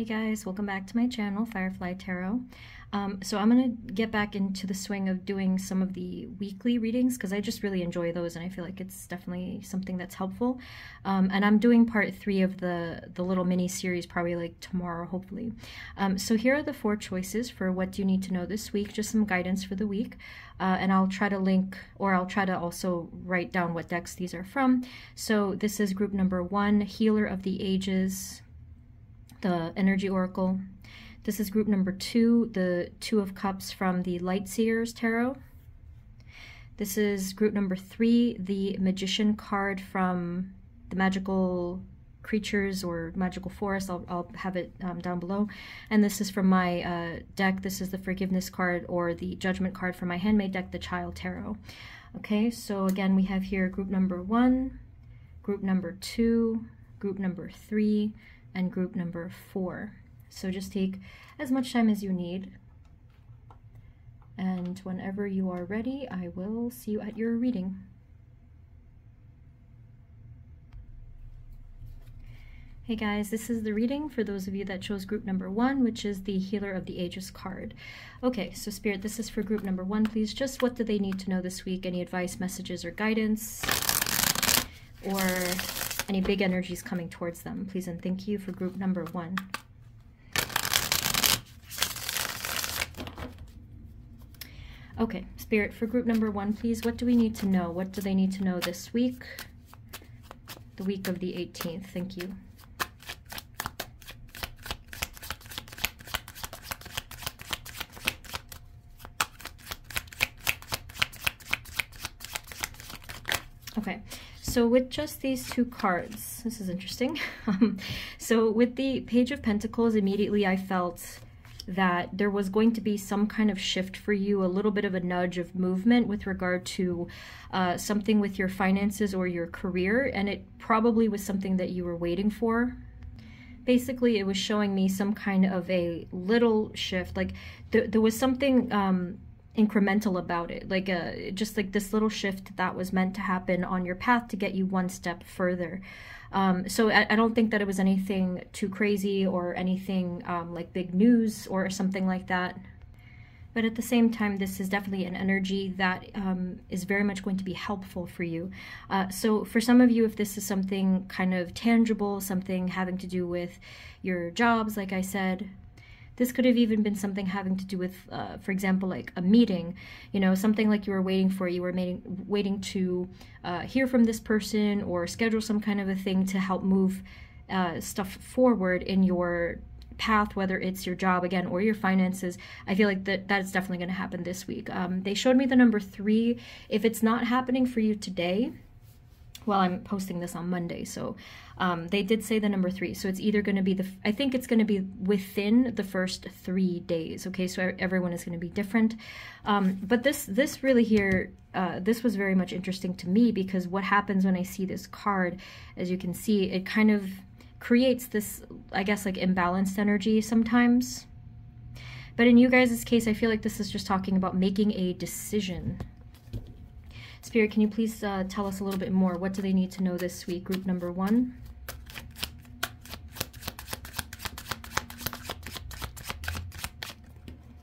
Hey guys, welcome back to my channel, Firefly Tarot. So I'm going to get back into the swing of doing some of the weekly readings because I just really enjoy those and I feel like it's definitely something that's helpful. And I'm doing part 3 of the little mini series probably like tomorrow, hopefully. So here are the 4 choices for what do you need to know this week, just some guidance for the week. And I'll try to link, or I'll try to also write down what decks these are from. So this is group number 1, Healer of the Ages, the Energy Oracle. This is group number 2, the 2 of Cups from the Light Seers Tarot. This is group number 3, the Magician card from the Magical Creatures or Magical Forest. I'll have it down below. And this is from my deck. This is the Forgiveness card or the Judgment card from my handmade deck, the Child Tarot. Okay, so again, we have here group number 1, group number 2, group number 3, and group number 4. So just take as much time as you need. And whenever you are ready, I will see you at your reading. Hey guys, this is the reading for those of you that chose group number 1, which is the Healer of the Ages card. Okay, so Spirit, this is for group number 1, please. Just what do they need to know this week? Any advice, messages, or guidance? Or any big energies coming towards them, please and thank you for group number 1. Okay, Spirit, for group number 1, please, what do we need to know? What do they need to know this week? The week of the 18th, thank you. Okay, so with just these 2 cards, this is interesting. So with the Page of Pentacles, immediately I felt that there was going to be some kind of shift for you, a little bit of a nudge of movement with regard to something with your finances or your career, and it probably was something that you were waiting for. Basically, it was showing me some kind of a little shift, like there was something incremental about it, like just like this little shift that was meant to happen on your path to get you one step further. So I don't think that it was anything too crazy or anything like big news or something like that. But at the same time, this is definitely an energy that is very much going to be helpful for you. So for some of you, if this is something kind of tangible, something having to do with your jobs, like I said, this could have even been something having to do with, for example, like a meeting, you know, something like you were waiting for, you were waiting to hear from this person or schedule some kind of a thing to help move stuff forward in your path, whether it's your job again or your finances. I feel like that's definitely going to happen this week. They showed me the number 3. If it's not happening for you today, well, I'm posting this on Monday, so they did say the number 3. So it's either going to be I think it's going to be within the first 3 days. Okay, so everyone is going to be different. But this really here, this was very much interesting to me because what happens when I see this card, as you can see, it kind of creates this, I guess, like imbalanced energy sometimes. But in you guys' case, I feel like this is just talking about making a decision. Spirit, can you please tell us a little bit more? What do they need to know this week? Group number 1.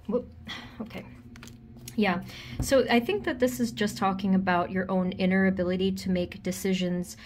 Whoop. Okay. Yeah, so I think that this is just talking about your own inner ability to make decisions.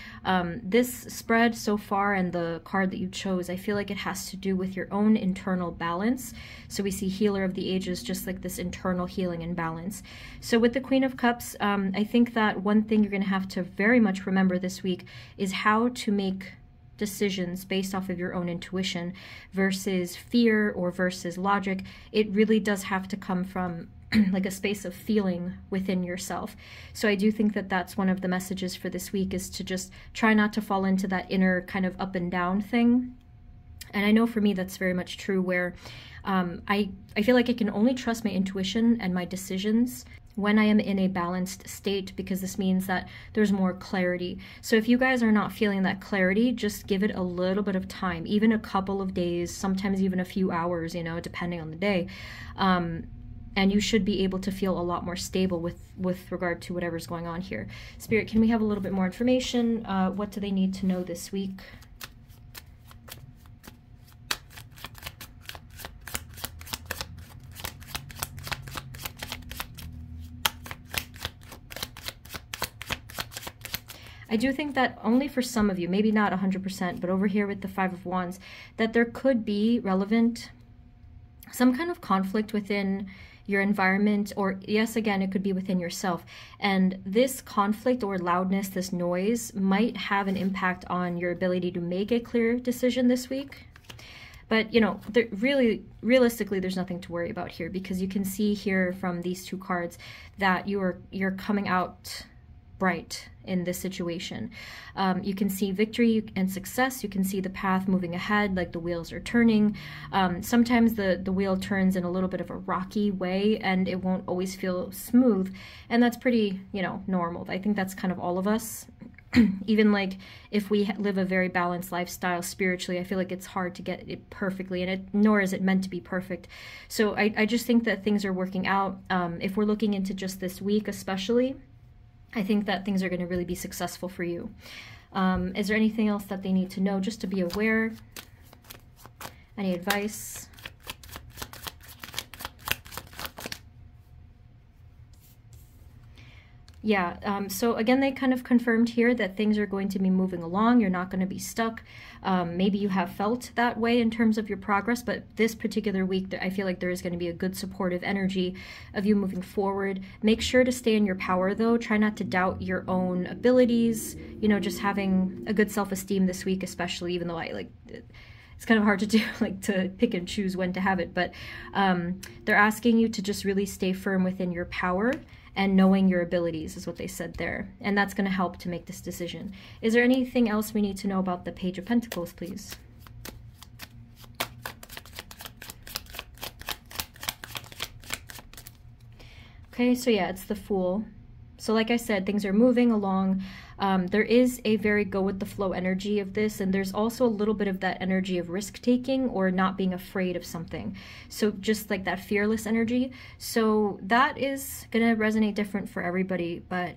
This spread so far and the card that you chose, I feel like it has to do with your own internal balance. So we see Healer of the Ages, just like this internal healing and balance. So with the Queen of Cups, I think that one thing you're going to have to very much remember this week is how to make decisions based off of your own intuition versus fear or versus logic. It really does have to come from like a space of feeling within yourself. So I do think that that's one of the messages for this week, is to just try not to fall into that inner kind of up and down thing. And I know for me that's very much true, where I feel like I can only trust my intuition and my decisions when I am in a balanced state, because this means that there's more clarity. So if you guys are not feeling that clarity, just give it a little bit of time, even a couple of days, sometimes even a few hours, you know, depending on the day. And you should be able to feel a lot more stable with regard to whatever's going on here. Spirit, can we have a little bit more information? What do they need to know this week? I do think that only for some of you, maybe not 100%, but over here with the Five of Wands, that there could be relevant, some kind of conflict within your environment, or yes, again, it could be within yourself. And this conflict or loudness, this noise, might have an impact on your ability to make a clear decision this week. But, you know, realistically, there's nothing to worry about here, because you can see here from these two cards that you're coming out bright in this situation. You can see victory and success. You can see the path moving ahead, like the wheels are turning. Sometimes the wheel turns in a little bit of a rocky way, and it won't always feel smooth. And that's pretty, you know, normal. I think that's kind of all of us. Even like if we live a very balanced lifestyle spiritually, I feel like it's hard to get it perfectly, and nor is it meant to be perfect. So I just think that things are working out. If we're looking into just this week especially, I think that things are going to really be successful for you. Is there anything else that they need to know just to be aware? Any advice? Yeah, so again, they kind of confirmed here that things are going to be moving along. You're not going to be stuck. Maybe you have felt that way in terms of your progress, but this particular week, I feel like there is going to be a good supportive energy of you moving forward. Make sure to stay in your power, though. Try not to doubt your own abilities. You know, just having a good self-esteem this week, especially, even though it's kind of hard to do, like to pick and choose when to have it, but they're asking you to just really stay firm within your power and knowing your abilities is what they said there. And that's going to help to make this decision. Is there anything else we need to know about the Page of Pentacles, please? Okay, so yeah, it's the Fool. So like I said, things are moving along. There is a very go with the flow energy of this, and there's also a little bit of that energy of risk taking or not being afraid of something. So just like that fearless energy. So that is going to resonate different for everybody. But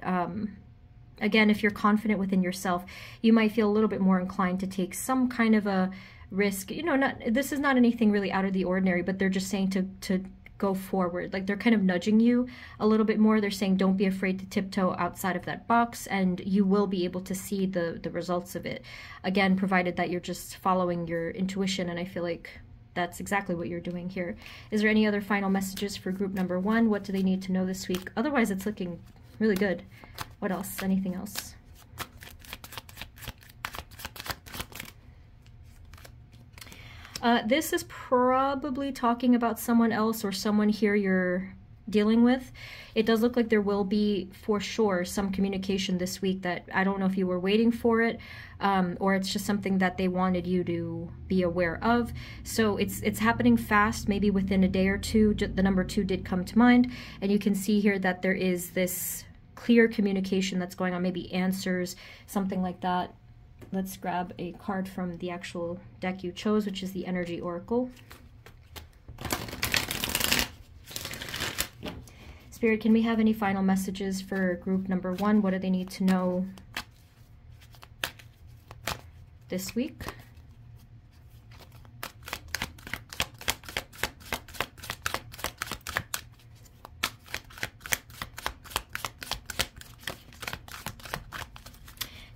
again, if you're confident within yourself, you might feel a little bit more inclined to take some kind of a risk. You know, this is not anything really out of the ordinary, but they're just saying to go forward. Like they're kind of nudging you a little bit more. They're saying don't be afraid to tiptoe outside of that box, and you will be able to see the results of it. Again, provided that you're just following your intuition, and I feel like that's exactly what you're doing here. Is there any other final messages for group number one? What do they need to know this week? Otherwise, it's looking really good. What else? Anything else? This is probably talking about someone else or someone here you're dealing with. It does look like there will be, for sure, some communication this week that I don't know if you were waiting for it, or it's just something that they wanted you to be aware of. So it's happening fast, maybe within a day or two. The number 2 did come to mind, and you can see here that there is this clear communication that's going on, maybe answers, something like that. Let's grab a card from the actual deck you chose, which is the Energy Oracle. Spirit, can we have any final messages for group number 1? What do they need to know this week?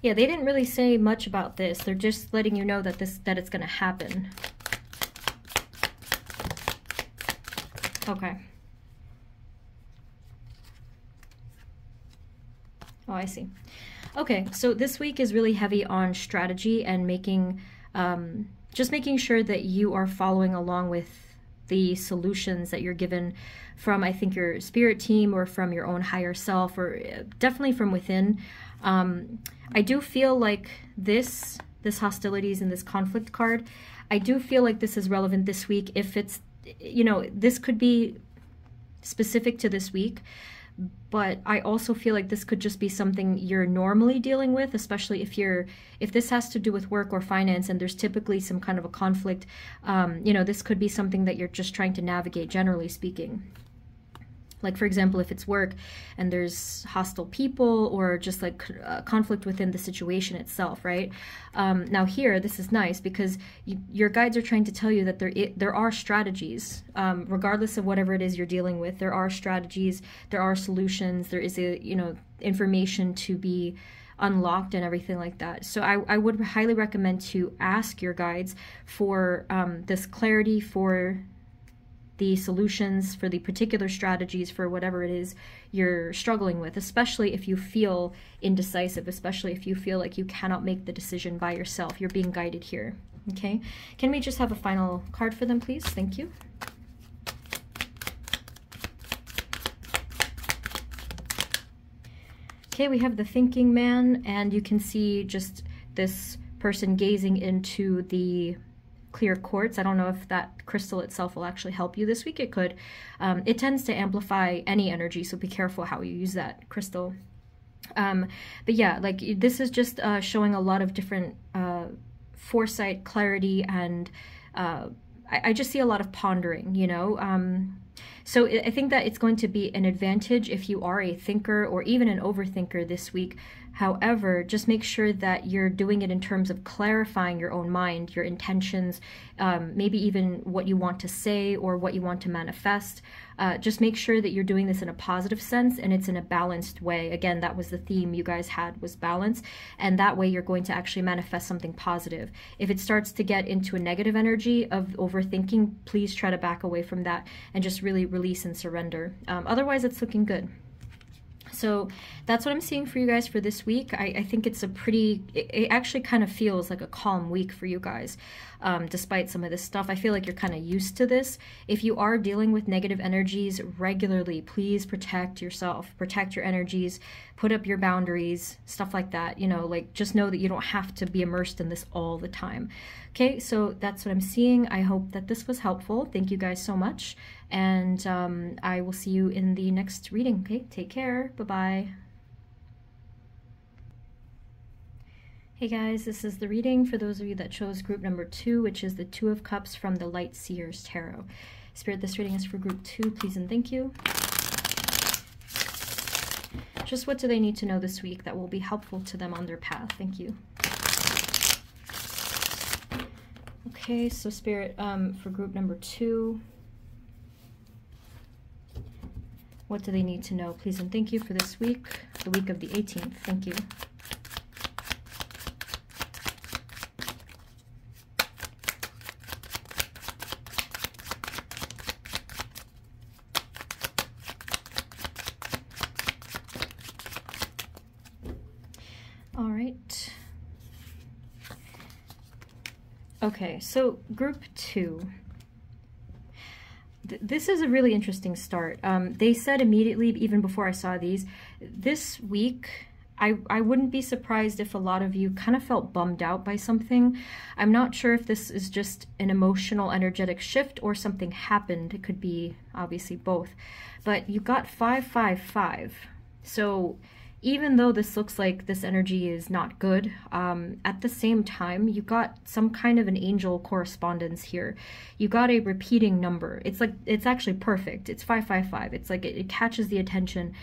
Yeah, they didn't really say much about this. They're just letting you know that it's going to happen. Okay. Oh, I see. Okay, so this week is really heavy on strategy and making, just making sure that you are following along with the solutions that you're given from, I think, your spirit team or from your own higher self, or definitely from within. I do feel like this hostilities and this conflict card, I do feel like this is relevant this week. If it's, you know, this could be specific to this week, but I also feel like this could just be something you're normally dealing with, especially if this has to do with work or finance and there's typically some kind of a conflict. You know, this could be something that you're just trying to navigate, generally speaking. Like, for example, if it's work and there's hostile people or just like conflict within the situation itself, right? Now here, this is nice because your guides are trying to tell you that there are strategies, regardless of whatever it is you're dealing with. There are strategies, there are solutions, there is information to be unlocked and everything like that. So I would highly recommend to ask your guides for this clarity, for the solutions, for the particular strategies, for whatever it is you're struggling with, especially if you feel indecisive, especially if you feel like you cannot make the decision by yourself. You're being guided here, okay? Can we just have a final card for them, please? Thank you. Okay, we have the thinking man, and you can see just this person gazing into the clear quartz. I don't know if that crystal itself will actually help you this week. It could. It tends to amplify any energy, so be careful how you use that crystal. But yeah, like this is just showing a lot of different foresight, clarity, and I just see a lot of pondering, you know. So I think that it's going to be an advantage if you are a thinker or even an overthinker this week. However, just make sure that you're doing it in terms of clarifying your own mind, your intentions, maybe even what you want to say or what you want to manifest. Just make sure that you're doing this in a positive sense and it's in a balanced way. Again, that was the theme you guys had, was balance. And that way you're going to actually manifest something positive. If it starts to get into a negative energy of overthinking, please try to back away from that and just really release and surrender. Otherwise, it's looking good. So that's what I'm seeing for you guys for this week. I think it's a pretty, it actually kind of feels like a calm week for you guys, despite some of this stuff. I feel like you're kind of used to this. If you are dealing with negative energies regularly, please protect yourself, protect your energies, put up your boundaries, stuff like that. You know, like just know that you don't have to be immersed in this all the time. Okay, so that's what I'm seeing. I hope that this was helpful. Thank you guys so much. And I will see you in the next reading. Okay, take care. Bye-bye. Hey guys, this is the reading for those of you that chose group number 2, which is the 2 of Cups from the Light Seer's Tarot. Spirit, this reading is for group 2. Please and thank you. Just what do they need to know this week that will be helpful to them on their path? Thank you. Okay, so Spirit, for group number 2, what do they need to know? Please and thank you for this week, the week of the 18th. Thank you. All right. Okay, so group 2. This is a really interesting start. They said immediately, even before I saw these, this week, I wouldn't be surprised if a lot of you kind of felt bummed out by something. I'm not sure if this is just an emotional, energetic shift or something happened. It could be obviously both. But you got 555. So even though this looks like this energy is not good, at the same time, you got some kind of an angel correspondence here. You got a repeating number. It's like, it's actually perfect. It's 555. It's like, it catches the attention.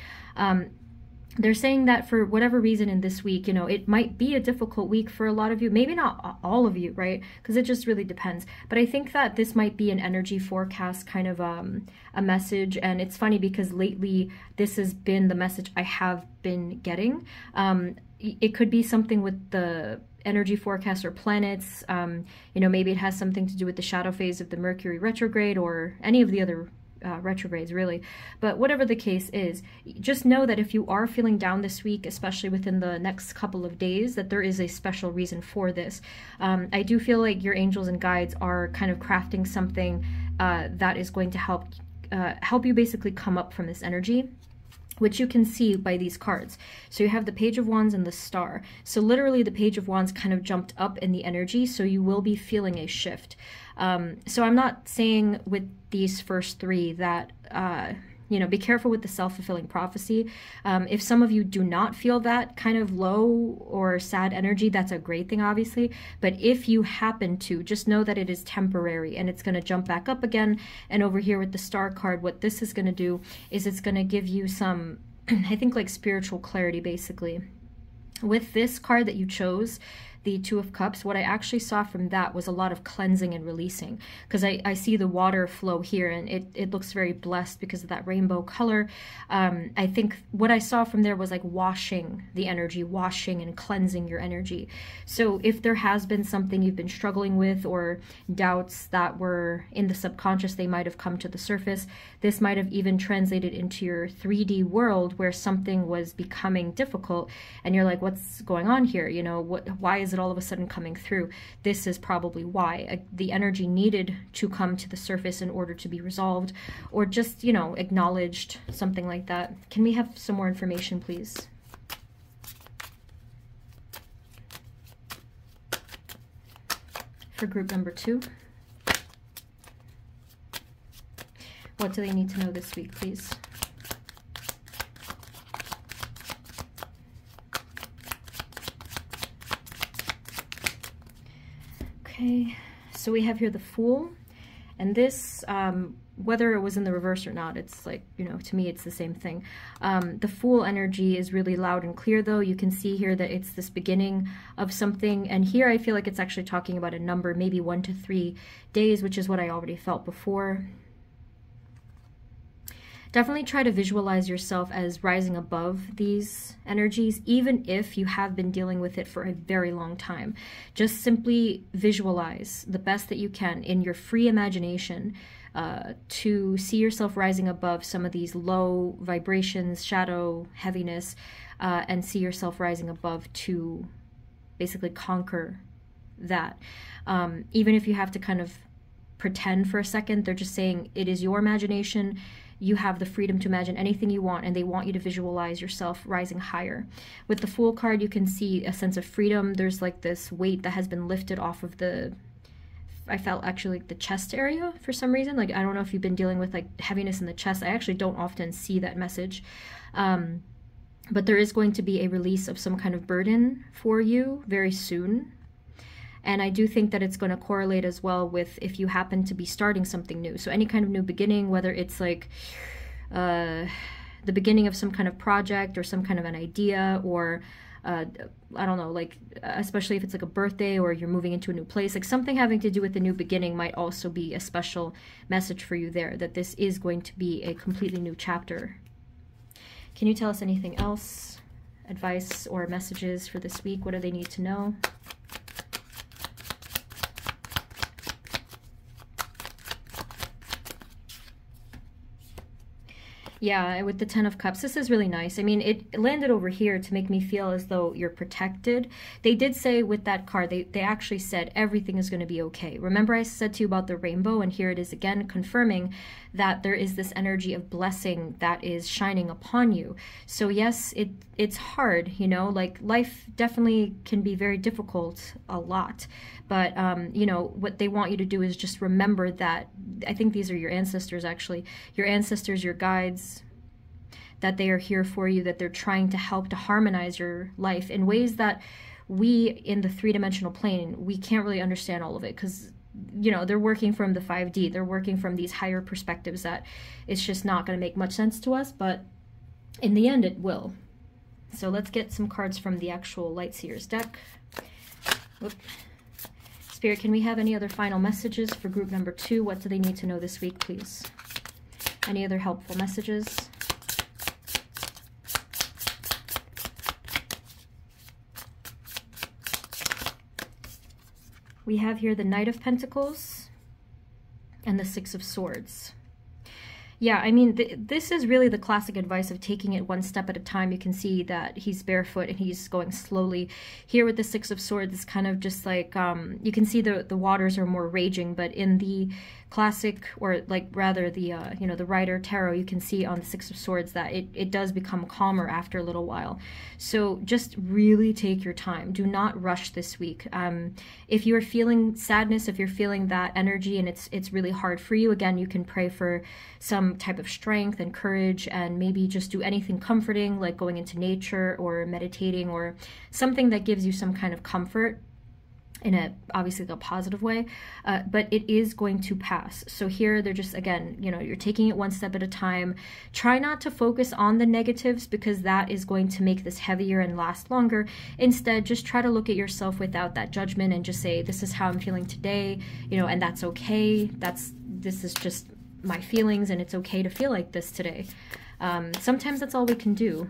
They're saying that for whatever reason in this week, you know, it might be a difficult week for a lot of you, maybe not all of you, right? Because it just really depends. But I think that this might be an energy forecast kind of a message. And it's funny because lately this has been the message I have been getting. It could be something with the energy forecast or planets. You know, maybe it has something to do with the shadow phase of the Mercury retrograde or any of the other retrogrades, really. But whatever the case is, just know that if you are feeling down this week, especially within the next couple of days, that there is a special reason for this. I do feel like your angels and guides are kind of crafting something that is going to help you basically come up from this energy, which you can see by these cards. So you have the Page of Wands and the Star. So literally the Page of Wands kind of jumped up in the energy, so you will be feeling a shift. So I'm not saying with these first 3 that, you know, be careful with the self-fulfilling prophecy. If some of you do not feel that kind of low or sad energy, that's a great thing, obviously. But if you happen to, just know that it is temporary and it's going to jump back up again. And over here with the Star card, what this is going to do is it's going to give you some, I think, like spiritual clarity, basically. With this card that you chose, the Two of Cups, what I actually saw from that was a lot of cleansing and releasing, because I see the water flow here, and it looks very blessed because of that rainbow color. I think what I saw from there was like washing the energy, washing and cleansing your energy. So if there has been something you've been struggling with, or doubts that were in the subconscious, they might have come to the surface. This might have even translated into your 3D world, where something was becoming difficult and you're like, what's going on here? You know, why is it all of a sudden coming through? This is probably why. The energy needed to come to the surface in order to be resolved, or just, you know, acknowledged, something like that. Can we have some more information, please? For group number 2. What do they need to know this week, please? Okay, so we have here the Fool, and this, whether it was in the reverse or not, it's like, you know, to me it's the same thing. The Fool energy is really loud and clear, though. You can see here that it's this beginning of something, and here I feel like it's actually talking about a number, maybe 1 to 3 days, which is what I already felt before. Definitely try to visualize yourself as rising above these energies, even if you have been dealing with it for a very long time. Just simply visualize the best that you can in your free imagination to see yourself rising above some of these low vibrations, shadow, heaviness, and see yourself rising above to basically conquer that. Even if you have to kind of pretend for a second, they're just saying it is your imagination. You have the freedom to imagine anything you want, and they want you to visualize yourself rising higher. With the Fool card, you can see a sense of freedom. There's like this weight that has been lifted off of the, I felt actually like the chest area for some reason. Like, I don't know if you've been dealing with like heaviness in the chest. I actually don't often see that message. But there is going to be a release of some kind of burden for you very soon. And I do think that it's going to correlate as well with if you happen to be starting something new. So any kind of new beginning, whether it's like the beginning of some kind of project or some kind of an idea, or I don't know, like especially if it's like a birthday or you're moving into a new place, like something having to do with the new beginning might also be a special message for you there, that this is going to be a completely new chapter. Can you tell us anything else? Advice or messages for this week? What do they need to know? Yeah, with the Ten of Cups, this is really nice. I mean, it landed over here to make me feel as though you're protected. They did say with that card, they actually said everything is going to be okay. Remember I said to you about the rainbow, and here it is again confirming that there is this energy of blessing that is shining upon you. So yes, it's hard, you know, like life definitely can be very difficult a lot. But, you know, what they want you to do is just remember that, I think these are your ancestors actually, your ancestors, your guides, that they are here for you, that they're trying to help to harmonize your life in ways that we in the 3-dimensional plane, we can't really understand all of it, because, you know, they're working from the 5D, they're working from these higher perspectives that it's just not going to make much sense to us, but in the end it will. So let's get some cards from the actual Light Seers deck. Whoop. Spirit, can we have any other final messages for group number 2? What do they need to know this week, please? Any other helpful messages? We have here the Knight of Pentacles and the Six of Swords. Yeah, I mean, this is really the classic advice of taking it one step at a time. You can see that he's barefoot and he's going slowly. Here with the Six of Swords, it's kind of just like, you can see the waters are more raging, but in the classic, or like rather the, you know, the Rider Tarot, you can see on the Six of Swords that it does become calmer after a little while. So just really take your time. Do not rush this week. If you're feeling sadness, if you're feeling that energy and it's really hard for you, again, you can pray for some type of strength and courage, and maybe just do anything comforting, like going into nature or meditating or something that gives you some kind of comfort. in a obviously a positive way, but it is going to pass. So here they're just, again, you know, you're taking it one step at a time. Try not to focus on the negatives, because that is going to make this heavier and last longer. Instead, just try to look at yourself without that judgment and just say, this is how I'm feeling today, you know, and that's okay. This is just my feelings, and it's okay to feel like this today. Sometimes that's all we can do.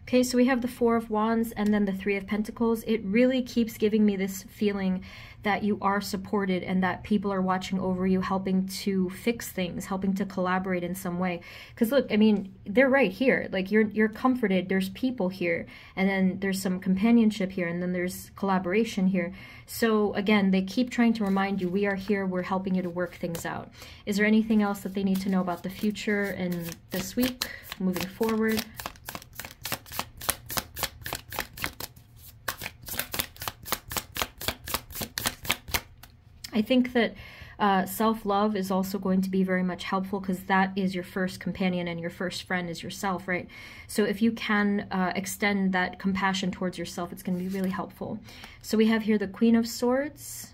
Okay, so we have the Four of Wands and then the Three of Pentacles. It really keeps giving me this feeling that you are supported and that people are watching over you, helping to fix things, helping to collaborate in some way. Because look, I mean, they're right here. Like, you're comforted. There's people here, and then there's some companionship here, and then there's collaboration here. So again, they keep trying to remind you, we are here. We're helping you to work things out. Is there anything else that they need to know about the future and this week, moving forward? I think that self-love is also going to be very much helpful, because that is your first companion and your first friend is yourself, right? So if you can extend that compassion towards yourself, it's going to be really helpful. So we have here the Queen of Swords.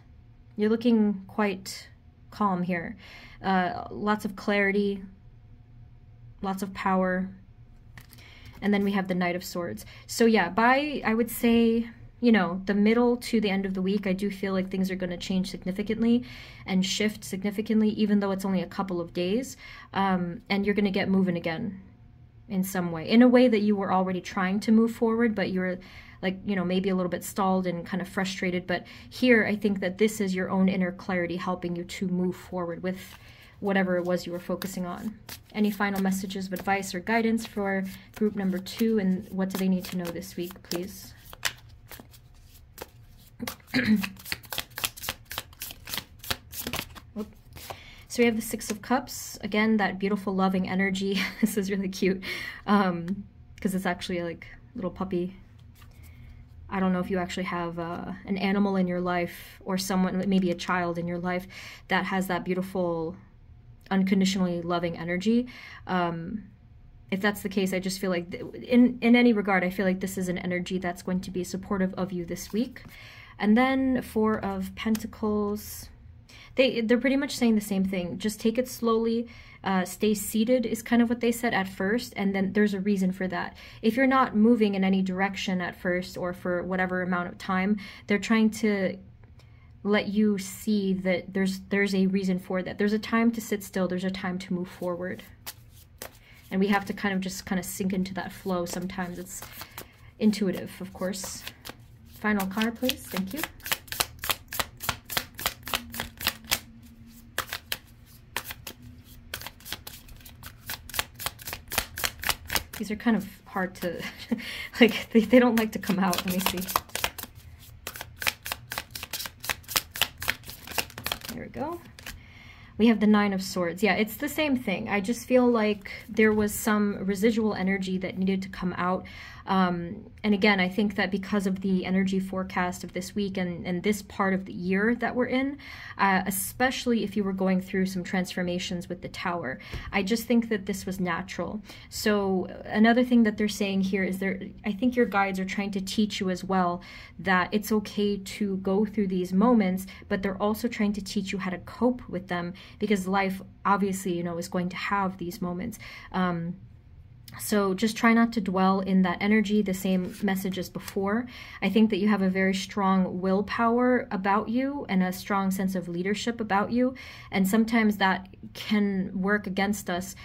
You're looking quite calm here. Lots of clarity, lots of power. And then we have the Knight of Swords. So yeah, by, I would say, you know, the middle to the end of the week, I do feel like things are going to change significantly and shift significantly, even though it's only a couple of days. And you're going to get moving again in some way, in a way that you were already trying to move forward, but you're like, you know, maybe a little bit stalled and kind of frustrated. But here, I think that this is your own inner clarity helping you to move forward with whatever it was you were focusing on. Any final messages of advice or guidance for group number 2, and what do they need to know this week, please? So we have the Six of Cups. Again, that beautiful loving energy. This is really cute, because it's actually like a little puppy. I don't know if you actually have an animal in your life, or someone, maybe a child in your life, that has that beautiful unconditionally loving energy. If that's the case, I just feel like in any regard, I feel like this is an energy that's going to be supportive of you this week. And then Four of Pentacles, they're pretty much saying the same thing. Just take it slowly, stay seated is kind of what they said at first, and then there's a reason for that. If you're not moving in any direction at first, or for whatever amount of time, they're trying to let you see that there's a reason for that. There's a time to sit still, there's a time to move forward. And we have to kind of sink into that flow sometimes. It's intuitive, of course. Final card, please. Thank you. These are kind of hard to, like, they don't like to come out. Let me see. There we go. We have the Nine of Swords. Yeah, it's the same thing. I just feel like there was some residual energy that needed to come out. And again, I think that because of the energy forecast of this week and this part of the year that we're in, especially if you were going through some transformations with the Tower, I just think that this was natural. So another thing that they're saying here is I think your guides are trying to teach you as well that it's okay to go through these moments, but they're also trying to teach you how to cope with them, because life obviously, you know, is going to have these moments. So just try not to dwell in that energy, the same message as before. I think that you have a very strong willpower about you and a strong sense of leadership about you. And sometimes that can work against us,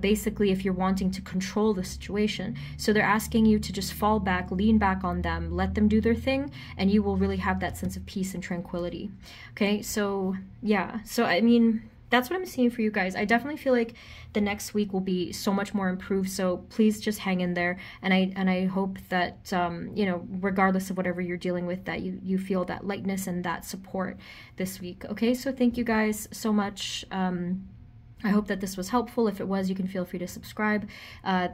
basically, if you're wanting to control the situation. So they're asking you to just fall back, lean back on them, let them do their thing, and you will really have that sense of peace and tranquility. Okay, so yeah. So I mean, that's what I'm seeing for you guys. I definitely feel like the next week will be so much more improved, so please just hang in there. And I hope that, you know, regardless of whatever you're dealing with, that you feel that lightness and that support this week. Okay, so thank you guys so much. I hope that this was helpful. If it was, you can feel free to subscribe.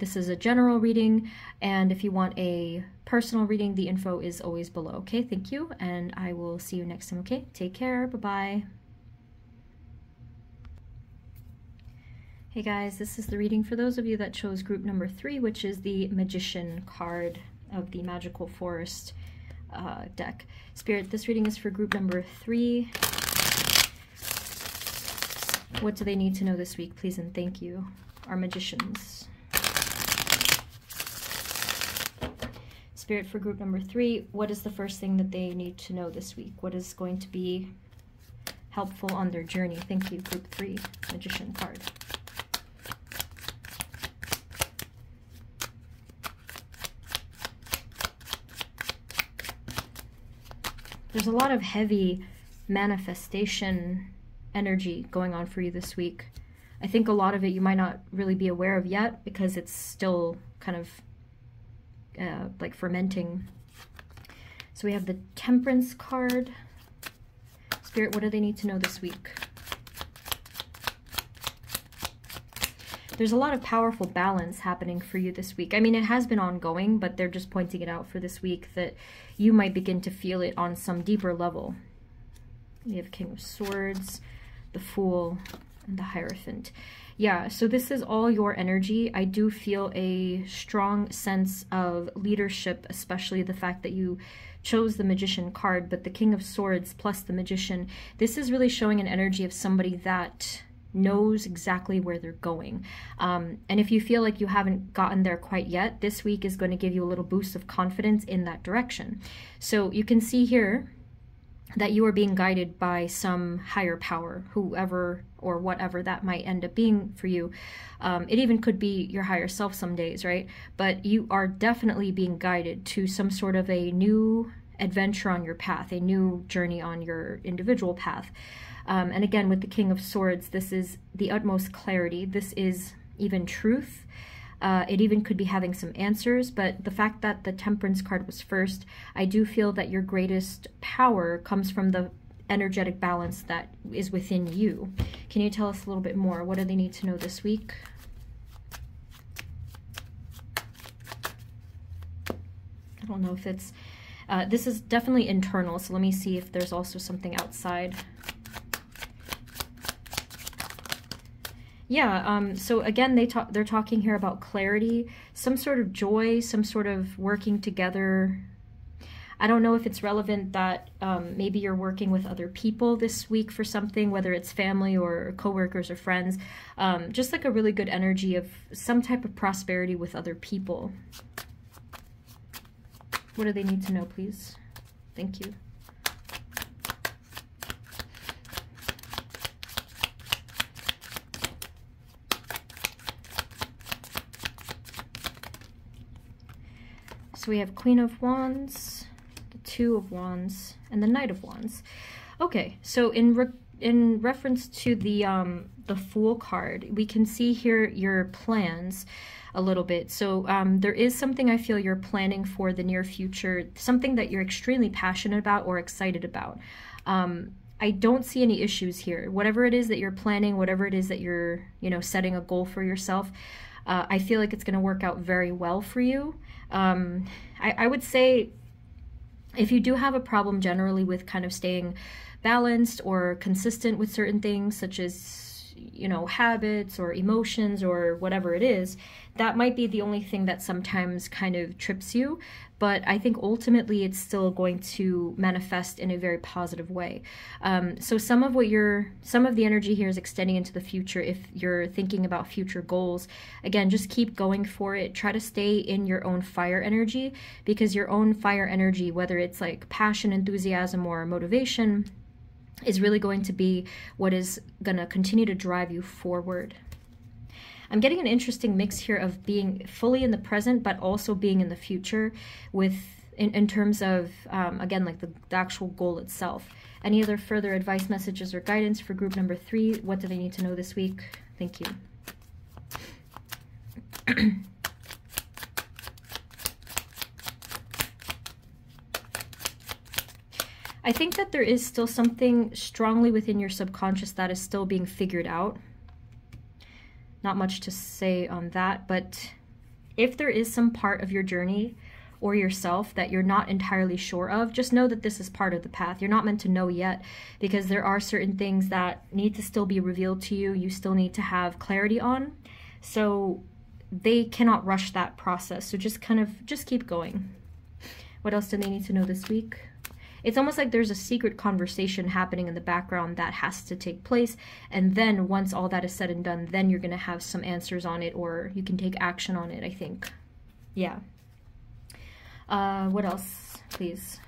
This is a general reading, and if you want a personal reading, the info is always below. Okay, thank you, and I will see you next time. Okay, take care. Bye-bye. Hey guys, this is the reading for those of you that chose group number 3, which is the Magician card of the Magical Forest deck. Spirit, this reading is for group number 3. What do they need to know this week, please and thank you? Our magicians. Spirit, for group number 3, what is the first thing that they need to know this week? What is going to be helpful on their journey? Thank you, group 3, Magician card. There's a lot of heavy manifestation energy going on for you this week. I think a lot of it you might not really be aware of yet because it's still kind of like fermenting. So we have the Temperance card. Spirit, what do they need to know this week? There's a lot of powerful balance happening for you this week. I mean, it has been ongoing, but they're just pointing it out for this week that you might begin to feel it on some deeper level. We have King of Swords, the Fool, and the Hierophant. Yeah, so this is all your energy. I do feel a strong sense of leadership, especially the fact that you chose the Magician card, but the King of Swords plus the Magician, this is really showing an energy of somebody that knows exactly where they're going. And if you feel like you haven't gotten there quite yet, this week is going to give you a little boost of confidence in that direction. So you can see here that you are being guided by some higher power, whoever or whatever that might end up being for you. It even could be your higher self some days, right? But you are definitely being guided to some sort of a new adventure on your path, a new journey on your individual path. And again, with the King of Swords, this is the utmost clarity. This is even truth. It even could be having some answers, but the fact that the Temperance card was first, I do feel that your greatest power comes from the energetic balance that is within you. Can you tell us a little bit more? What do they need to know this week? I don't know if it's... this is definitely internal, so let me see if there's also something outside. Yeah, so again, they're talking here about clarity, some sort of joy, some sort of working together. I don't know if it's relevant that maybe you're working with other people this week for something, whether it's family or coworkers or friends. Just like a really good energy of some type of prosperity with other people. What do they need to know, please? Thank you. So we have Queen of Wands, the Two of Wands, and the Knight of Wands. Okay, so in reference to the Fool card, we can see here your plans a little bit. So there is something I feel you're planning for the near future, something that you're extremely passionate about or excited about. I don't see any issues here. Whatever it is that you're planning, whatever it is that you're, setting a goal for yourself, I feel like it's going to work out very well for you. I would say if you do have a problem generally with kind of staying balanced or consistent with certain things, such as, habits or emotions or whatever it is, that might be the only thing that sometimes kind of trips you. But I think ultimately it's still going to manifest in a very positive way. So some of the energy here is extending into the future. If you're thinking about future goals, again, just keep going for it. Try to stay in your own fire energy, because your own fire energy, whether it's like passion, enthusiasm, or motivation, is really going to be what is going to continue to drive you forward. I'm getting an interesting mix here of being fully in the present, but also being in the future in terms of, again, like the actual goal itself. Any other further advice, messages, or guidance for group number 3? What do they need to know this week? Thank you. I think that there is still something strongly within your subconscious that is still being figured out. Not much to say on that, but if there is some part of your journey or yourself that you're not entirely sure of, just know that this is part of the path. You're not meant to know yet, because there are certain things that need to still be revealed to you. You still need to have clarity on. So they cannot rush that process. So just keep going. What else do they need to know this week? It's almost like there's a secret conversation happening in the background that has to take place. And then once all that is said and done, then you're going to have some answers on it, or you can take action on it, I think. Yeah. What else, please?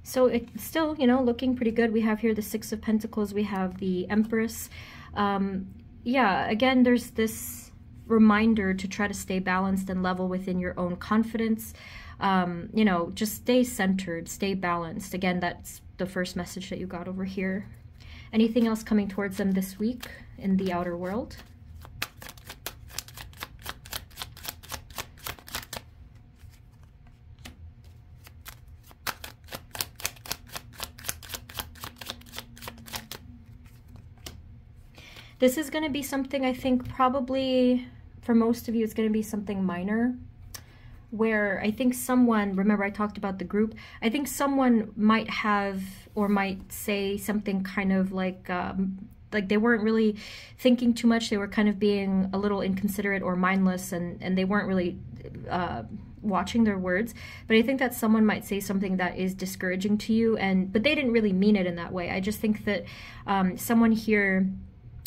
So it's still, you know, looking pretty good. We have here the Six of Pentacles. We have the Empress. Yeah, again, there's this reminder to try to stay balanced and level within your own confidence. You know, just stay centered, stay balanced. Again, that's the first message that you got over here. Anything else coming towards them this week in the outer world? This is going to be something, I think, probably for most of you, it's going to be something minor, where I think someone, remember I talked about the group, I think someone might have or might say something kind of like they weren't really thinking too much. They were kind of being a little inconsiderate or mindless, and they weren't really watching their words. But I think that someone might say something that is discouraging to you, but they didn't really mean it in that way. I just think that someone here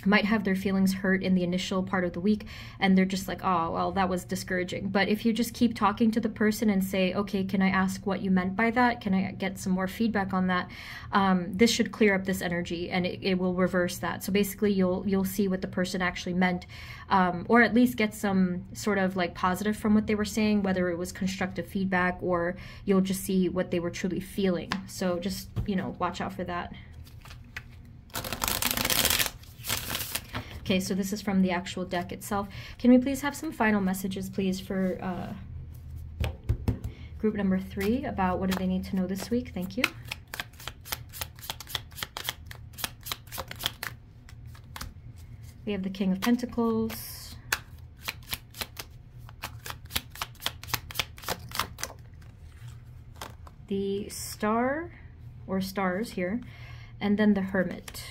might have their feelings hurt in the initial part of the week, and they're just like, oh, well, that was discouraging. But if you just keep talking to the person and say, okay, can I ask what you meant by that? Can I get some more feedback on that? This should clear up this energy, and it will reverse that. So basically you'll see what the person actually meant, or at least get some sort of like positive from what they were saying, whether it was constructive feedback, or you'll just see what they were truly feeling. So just, you know, watch out for that. Okay, so this is from the actual deck itself. Can we please have some final messages, please, for group number 3 about what do they need to know this week? Thank you. We have the King of Pentacles. The Star, or stars here, and then the Hermit.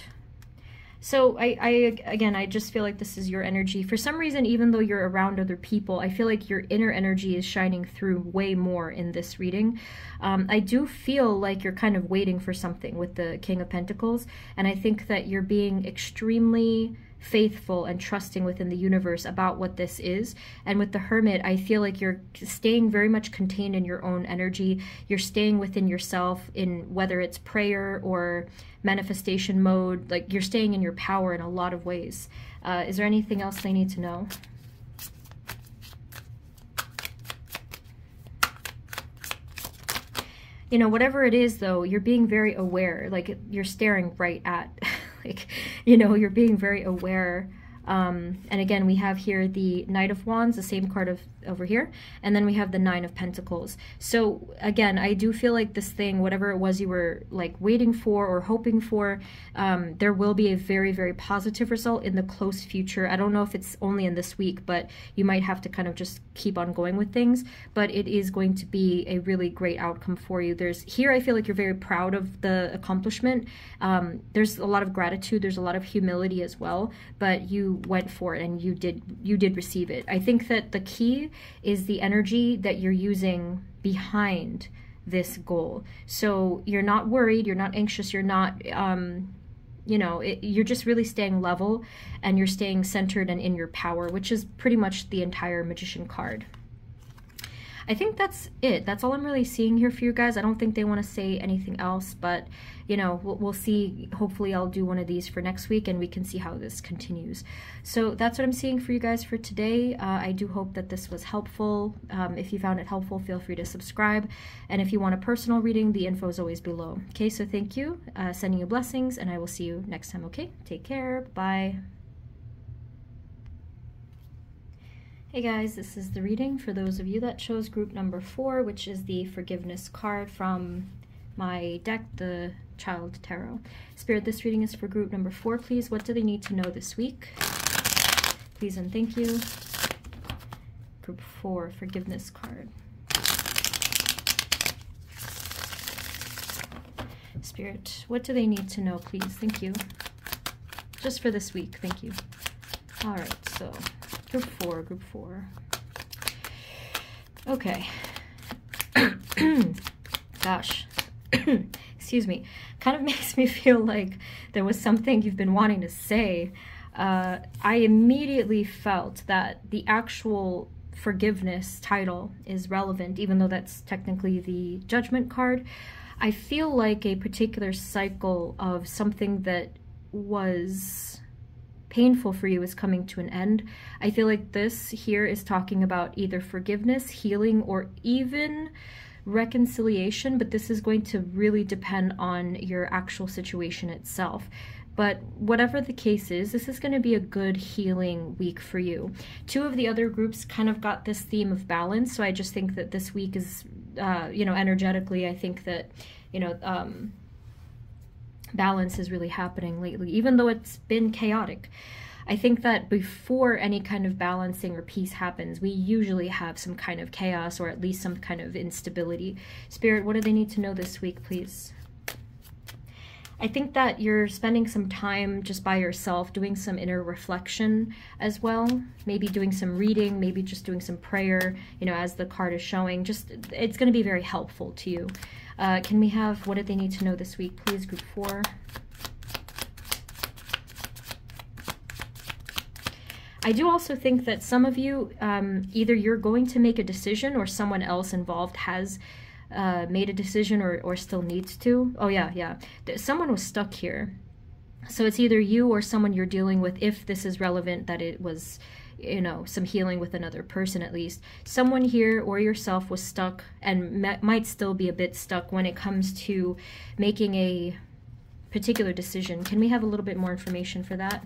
So again, I just feel like this is your energy. For some reason, even though you're around other people, I feel like your inner energy is shining through way more in this reading. I do feel like you're kind of waiting for something with the King of Pentacles, and I think that you're being extremely faithful and trusting within the universe about what this is. And with the Hermit, I feel like you're staying very much contained in your own energy. You're staying within yourself, in whether it's prayer or manifestation mode. Like, you're staying in your power in a lot of ways. Is there anything else they need to know? You know, whatever it is, though, you're being very aware. Like, you're staring right at like, you know, you're being very aware. And again, we have here the Knight of Wands, the same card over here, and then we have the Nine of Pentacles. So again, I do feel like this thing, whatever it was you were like waiting for or hoping for, there will be a very, very positive result in the close future. I don't know if it's only in this week, but you might have to kind of just keep on going with things, but it is going to be a really great outcome for you. Here I feel like you're very proud of the accomplishment. There's a lot of gratitude, there's a lot of humility as well, but you went for it and you did receive it. I think that the key is the energy that you're using behind this goal. So you're not worried, you're not anxious, you're not you know, you're just really staying level, and you're staying centered and in your power, which is pretty much the entire Magician card. I think that's it. That's all I'm really seeing here for you guys. I don't think they want to say anything else, but, you know, we'll see. Hopefully I'll do one of these for next week, and we can see how this continues. So that's what I'm seeing for you guys for today. I do hope that this was helpful. If you found it helpful, feel free to subscribe. And if you want a personal reading, the info is always below. Okay, so thank you. Sending you blessings, and I will see you next time, okay? Take care. Bye. Hey guys, this is the reading for those of you that chose group number 4, which is the Forgiveness card from my deck, the Child Tarot. Spirit, this reading is for group number 4, please. What do they need to know this week? Please and thank you. Group 4, forgiveness card. Spirit, what do they need to know, please? Thank you. Just for this week, thank you. All right, so group 4, group 4. Okay. Gosh. Excuse me. Kind of makes me feel like there was something you've been wanting to say. I immediately felt that the actual forgiveness title is relevant, even though that's technically the Judgment card. I feel like a particular cycle of something that was painful for you is coming to an end. I feel like this here is talking about either forgiveness, healing, or even reconciliation, but this is going to really depend on your actual situation itself. But whatever the case is, this is going to be a good healing week for you. 2 of the other groups kind of got this theme of balance, so I just think that this week is, you know, energetically, I think that, you know, balance is really happening lately, even though it's been chaotic. I think that before any kind of balancing or peace happens, we usually have some kind of chaos or at least some kind of instability. Spirit, what do they need to know this week, please? I think that you're spending some time just by yourself, doing some inner reflection as well. Maybe doing some reading, maybe just doing some prayer, you know, as the card is showing. Just, it's going to be very helpful to you. Can we have, what do they need to know this week, please, group 4? I do also think that some of you, either you're going to make a decision or someone else involved has made a decision or still needs to. Oh yeah. Someone was stuck here. So it's either you or someone you're dealing with, if this is relevant, that it was, you know, some healing with another person at least. Someone here or yourself was stuck and might still be a bit stuck when it comes to making a particular decision. Can we have a little bit more information for that?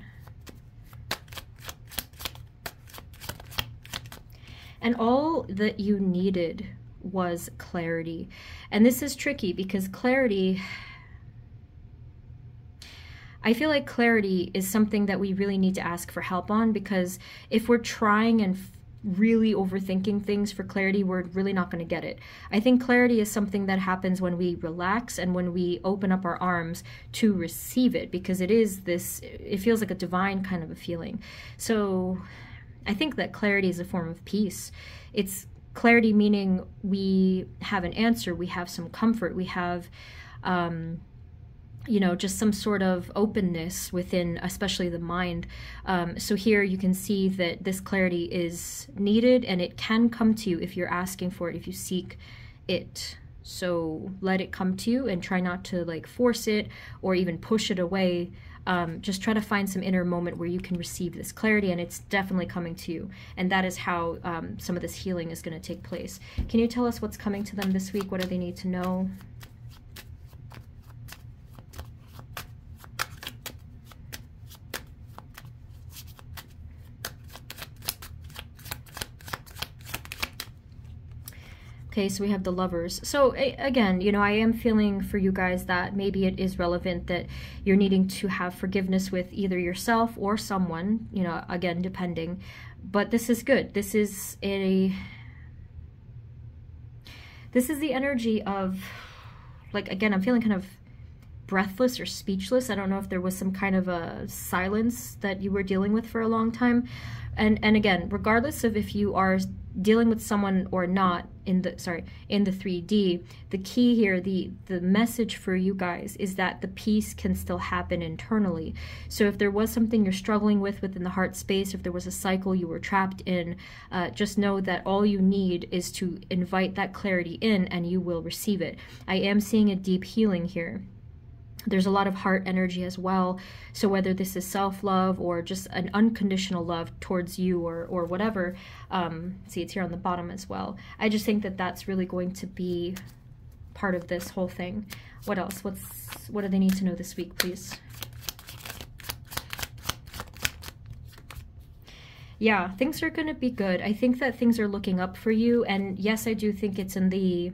And all that you needed was clarity. And this is tricky because clarity, I feel like clarity is something that we really need to ask for help on, because if we're trying and really overthinking things for clarity, we're really not going to get it. I think clarity is something that happens when we relax and when we open up our arms to receive it, because it is this, it feels like a divine kind of a feeling. So I think that clarity is a form of peace. It's clarity meaning we have an answer, we have some comfort, we have, you know, just some sort of openness within, especially the mind. So here you can see that this clarity is needed, and it can come to you if you're asking for it, if you seek it. So let it come to you and try not to like force it or even push it away. Just try to find some inner moment where you can receive this clarity, and it's definitely coming to you. And that is how some of this healing is going to take place. Can you tell us what's coming to them this week? What do they need to know? Okay, so we have the Lovers. So again, you know, I am feeling for you guys that maybe it is relevant that you're needing to have forgiveness with either yourself or someone, you know, again, depending. But this is good. This is the energy of, like, again, I'm feeling kind of breathless or speechless. I don't know if there was some kind of a silence that you were dealing with for a long time. And again, regardless of if you are dealing with someone or not in the 3D, the key here, the message for you guys is that the peace can still happen internally. So if there was something you're struggling with within the heart space, if there was a cycle you were trapped in, just know that all you need is to invite that clarity in and you will receive it. I am seeing a deep healing here. There's a lot of heart energy as well. So whether this is self-love or just an unconditional love towards you or whatever, see, it's here on the bottom as well. I just think that that's really going to be part of this whole thing. What else? What do they need to know this week, please? Yeah, things are going to be good. I think that things are looking up for you. And yes, I do think it's in the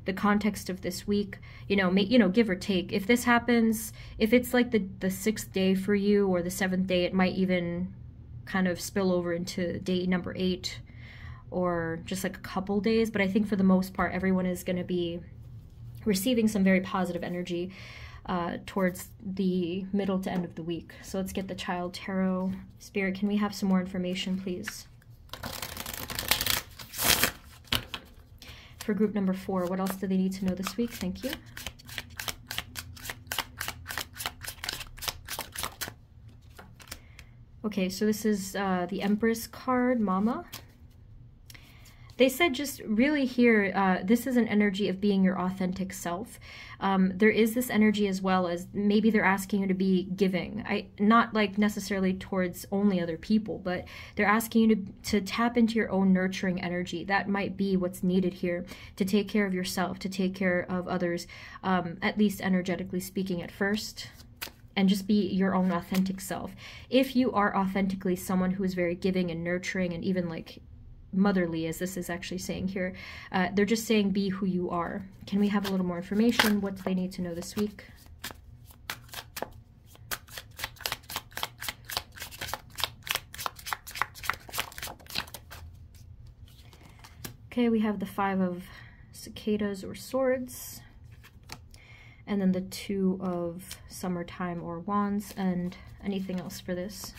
the context of this week, you know, give or take. If this happens, if it's like the 6th day for you or the 7th day, it might even kind of spill over into day number 8 or just like a couple days. But I think for the most part, everyone is going to be receiving some very positive energy towards the middle to end of the week. So let's get the Child Tarot. Spirit, can we have some more information, please? For group number 4, what else do they need to know this week? Thank you. Okay, so this is the Empress card, Mama. They said just really here, this is an energy of being your authentic self. There is this energy as well as maybe they're asking you to be giving. Not like necessarily towards only other people, but they're asking you to tap into your own nurturing energy. That might be what's needed here, to take care of yourself, to take care of others, at least energetically speaking at first. And just be your own authentic self. If you are authentically someone who is very giving and nurturing and even like motherly, as this is actually saying here, they're just saying be who you are. Can we have a little more information? What do they need to know this week? Okay, we have the 5 of cicadas or swords, and then the 2 of summertime or wands, and anything else for this.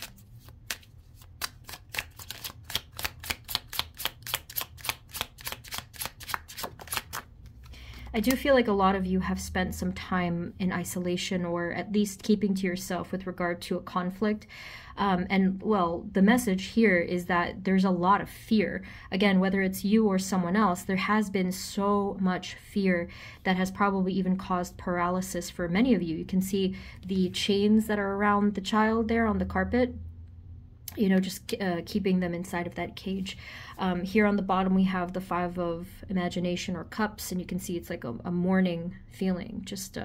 I do feel like a lot of you have spent some time in isolation or at least keeping to yourself with regard to a conflict. And well, the message here is that there's a lot of fear. Again, whether it's you or someone else, there has been so much fear that has probably even caused paralysis for many of you. You can see the chains that are around the child there on the carpet, you know, just keeping them inside of that cage. Here on the bottom, we have the 5 of imagination or cups, and you can see it's like a mourning feeling, just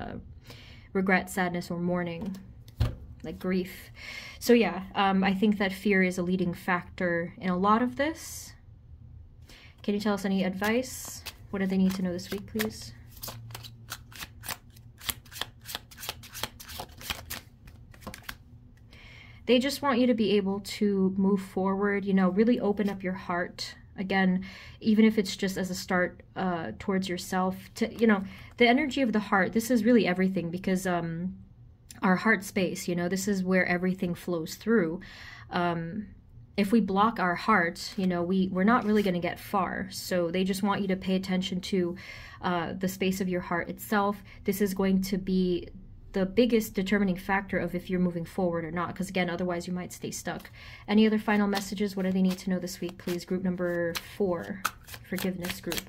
regret, sadness, or mourning, like grief. So yeah, I think that fear is a leading factor in a lot of this. Can you tell us any advice? What do they need to know this week, please? They just want you to be able to move forward, you know, really open up your heart. Again, even if it's just as a start towards yourself, to, you know, the energy of the heart, this is really everything, because our heart space, you know, this is where everything flows through. If we block our heart, you know, we're not really going to get far. So they just want you to pay attention to the space of your heart itself. This is going to be the biggest determining factor of if you're moving forward or not, because again, otherwise you might stay stuck. Any other final messages? What do they need to know this week, please? Group number 4, forgiveness group.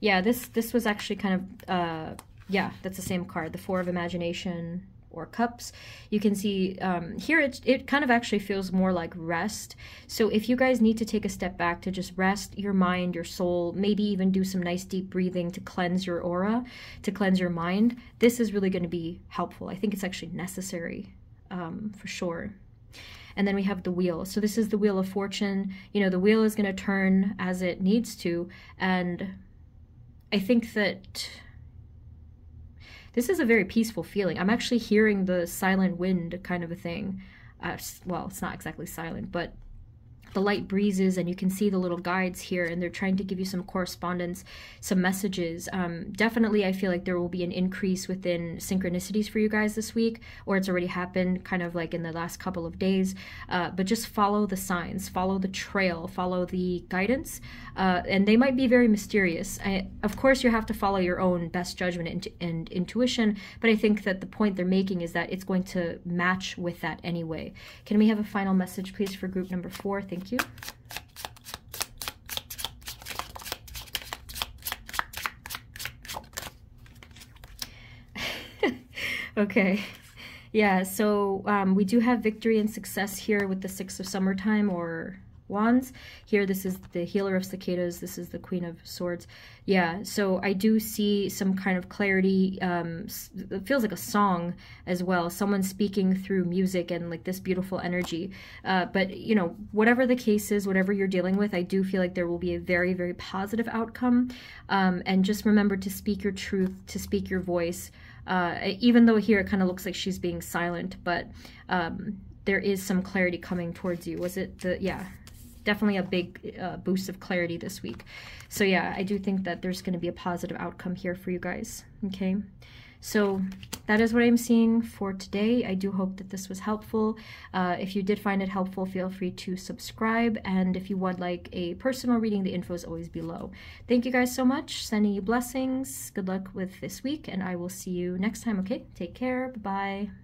Yeah, this was actually kind of, yeah, that's the same card, the 4 of imagination or cups. You can see here it kind of actually feels more like rest. So if you guys need to take a step back to just rest your mind, your soul, maybe even do some nice deep breathing to cleanse your aura, to cleanse your mind, this is really going to be helpful. I think it's actually necessary for sure. And then we have the wheel. So this is the Wheel of Fortune. You know, the wheel is going to turn as it needs to, and I think that this is a very peaceful feeling. I'm actually hearing the silent wind kind of a thing. Well, it's not exactly silent, but the light breezes, and you can see the little guides here, and they're trying to give you some correspondence, some messages. Definitely, I feel like there will be an increase within synchronicities for you guys this week, or it's already happened kind of like in the last couple of days. But just follow the signs, follow the trail, follow the guidance, and they might be very mysterious. Of course, you have to follow your own best judgment and intuition, but I think that the point they're making is that it's going to match with that anyway. Can we have a final message, please, for group number 4? Thank you. Okay, yeah, so we do have victory and success here with the 6 of summertime or Wands. Here, this is the Healer of Cicadas. This is the Queen of Swords. Yeah, so I do see some kind of clarity. It feels like a song as well. Someone speaking through music and like this beautiful energy. But, you know, whatever the case is, whatever you're dealing with, I do feel like there will be a very, very positive outcome. And just remember to speak your truth, to speak your voice. Even though here it kind of looks like she's being silent, but there is some clarity coming towards you. Was it the, yeah, definitely a big boost of clarity this week. So yeah, I do think that there's going to be a positive outcome here for you guys. Okay, so that is what I'm seeing for today. I do hope that this was helpful. If you did find it helpful, feel free to subscribe. And if you would like a personal reading, the info is always below. Thank you guys so much. Sending you blessings. Good luck with this week, and I will see you next time, okay? Take care. Bye-bye.